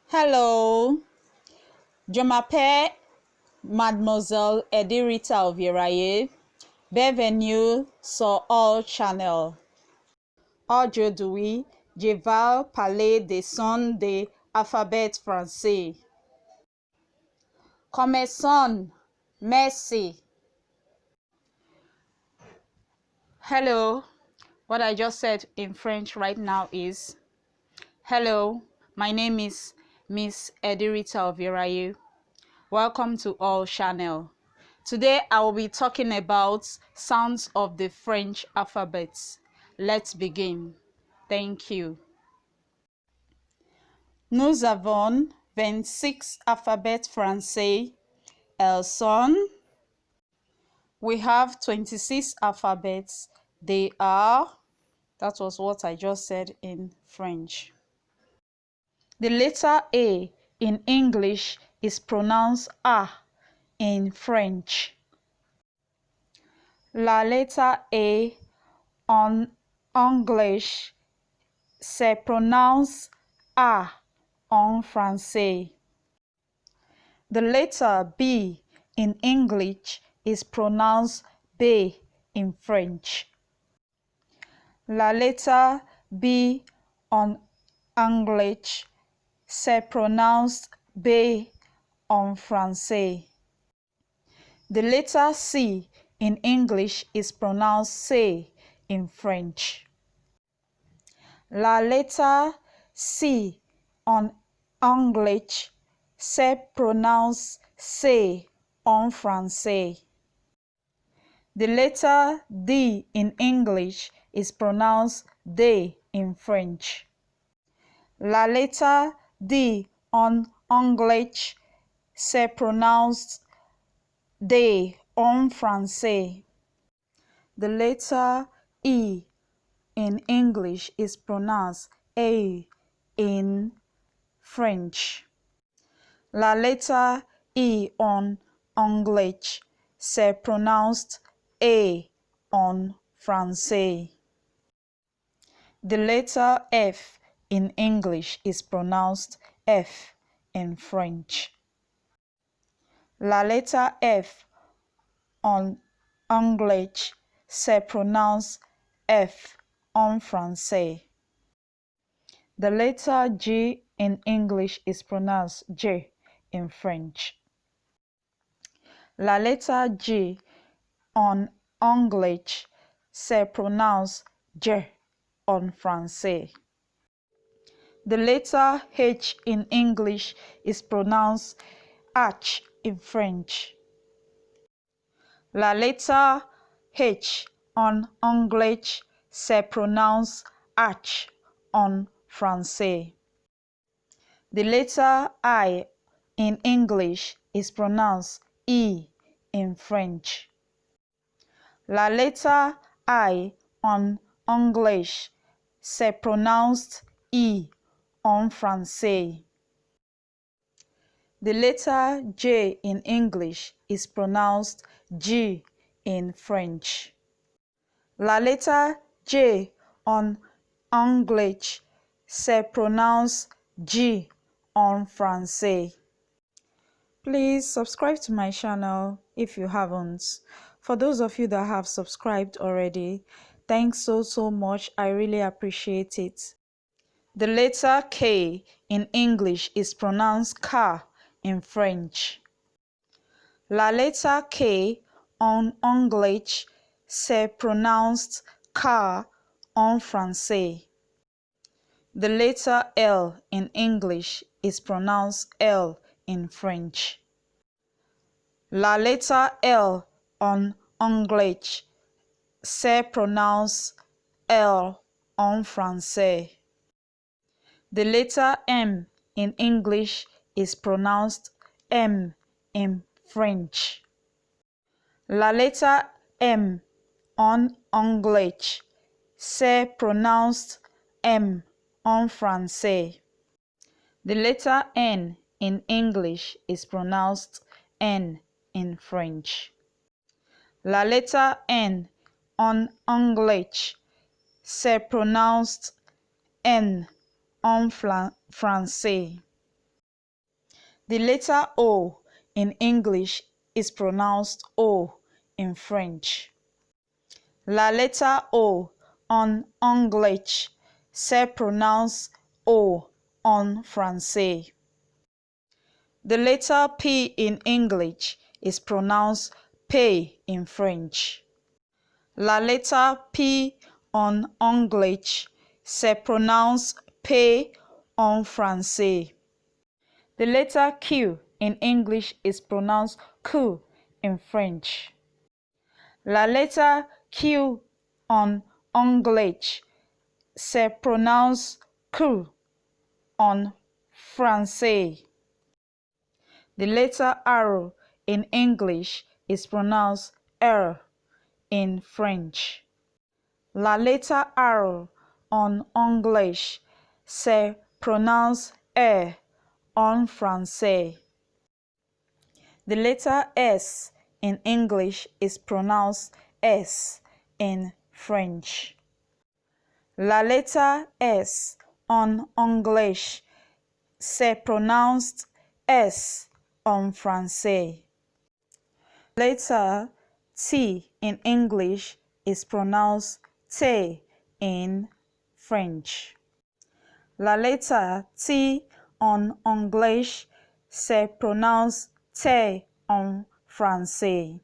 Hello, je m'appelle Mademoiselle Edirita Oviraye. Bienvenue sur A.O.R E Channel. Aujourd'hui, je vais parler des sons de l'alphabet français. Commençons. Merci. Hello. What I just said in French right now is, hello, my name is Miss Edirita Oviraye. Welcome to A.O.R E Channel. Today I will be talking about sounds of the French alphabet. Let's begin. Thank you. Nous avons 26 alphabets français. Elles sont. We have 26 alphabets. They are. That was what I just said in French. The letter A in English is pronounced A in French. La lettre A en anglais se prononce A en français. The letter B in English is pronounced B in French. La lettre B en anglais se prononce B en français. The letter C in English is pronounced C in French. La lettre C en anglais se prononce C en français. The letter D in English is pronounced D in French. La lettre D en anglais se prononce D en français. The letter E in English is pronounced A in French. La lettre E en anglais se pronounced A en français. The letter F in English is pronounced F in French. La lettre F en anglais se prononce F en français. The letter G in English is pronounced J in French. La lettre G en anglais se prononce J en français. The letter H in English is pronounced H in French. La lettre H en anglais se prononce H en français. The letter I in English is pronounced E in French. La lettre I en anglais se pronounced E en français. The letter J in English is pronounced G in French. La lettre J en anglais se prononce G en français. Please subscribe to my channel if you haven't. For those of you that have subscribed already, thanks so much. I really appreciate it. The letter K in English is pronounced K in French. La lettre K en anglais se pronounced K en français. The letter L in English is pronounced L in French. La lettre L en anglais se prononce L en français. The letter M in English is pronounced M in French. La lettre M en anglais se pronounced M en français. The letter N in English is pronounced N in French. La lettre N en anglais se pronounced N en français. The letter O in English is pronounced O in French. La letter O en anglais se prononce O en français. The letter P in English is pronounced P in French. La letter P en anglais se prononce P en français. The letter Q in English is pronounced Q in French. La letter Q en anglais se prononce Q en français. The letter R in English is pronounced R in French. La letter R en anglais se prononce E en français. The letter S in English is pronounced S in French. La letter S en anglais se pronounced S en français. Letter T in English is pronounced T in French. La letter T en anglais se prononce T en français.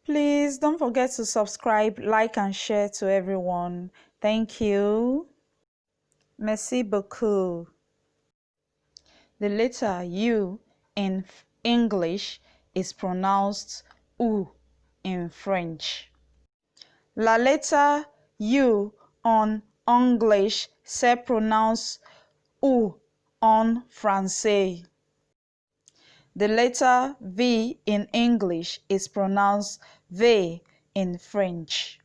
Please don't forget to subscribe, like and share to everyone. Thank you. Merci beaucoup. The letter U in English is pronounced U in French. La letter U en anglais se prononce U en français. The letter V in English is pronounced V in French.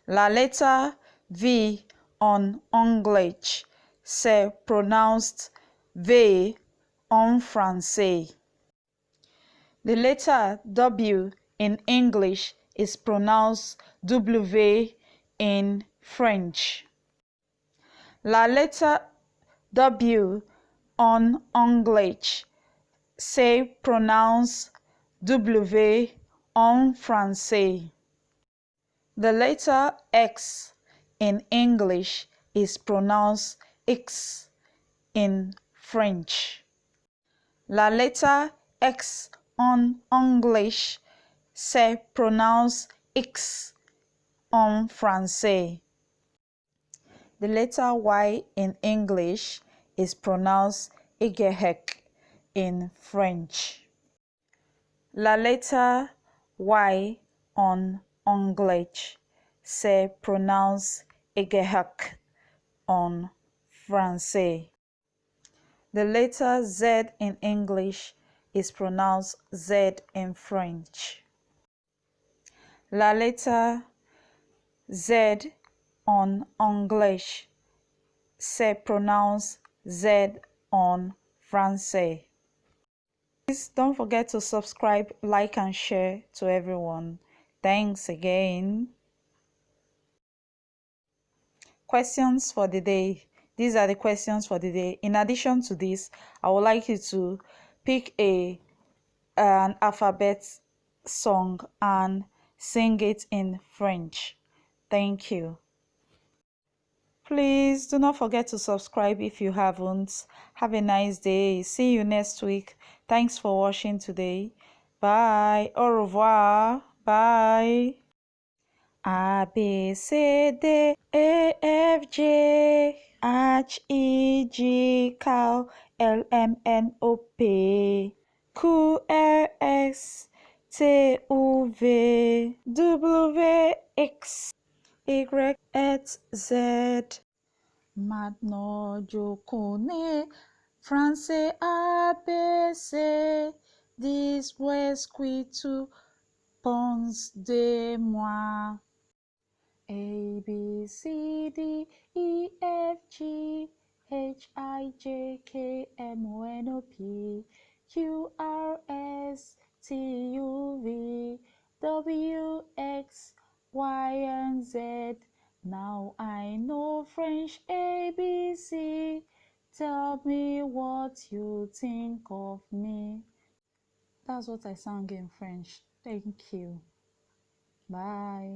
La letter V en anglais se pronounced V en français. The letter W in English is pronounced W in French. La letter W en anglais se prononce W en français. The letter X in English is pronounced X in French. La letter X en anglais se prononce X en français. The letter Y in English is pronounced IGREK in French. La letter Y en anglais se prononce IGREK en français. The letter Z in English is pronounced Z in French. La letter Z en anglais se prononce Z en français. Please don't forget to subscribe, like and share to everyone. Thanks again. Questions for the day. These are the questions for the day. In addition to this, I would like you to pick an alphabet song and sing it in French. Thank you. Please do not forget to subscribe if you haven't. Have a nice day. See you next week. Thanks for watching today. Bye. Au revoir. Bye. A, B, C, D, E, F, G, H, I, J, K, L, M, N, O, P, Q, R, S, T, U, V, W, X, Y, Z. Maintenant, je connais français ABC. This was quick to pense de moi. A, B, C, D, E, F, G, H, I, J, K, M, O, N, O, P, Q, R, S, T, U, V, W, X, Y, and Z. Now I know French ABC. Tell me what you think of me. That's what I sang in French. Thank you. Bye.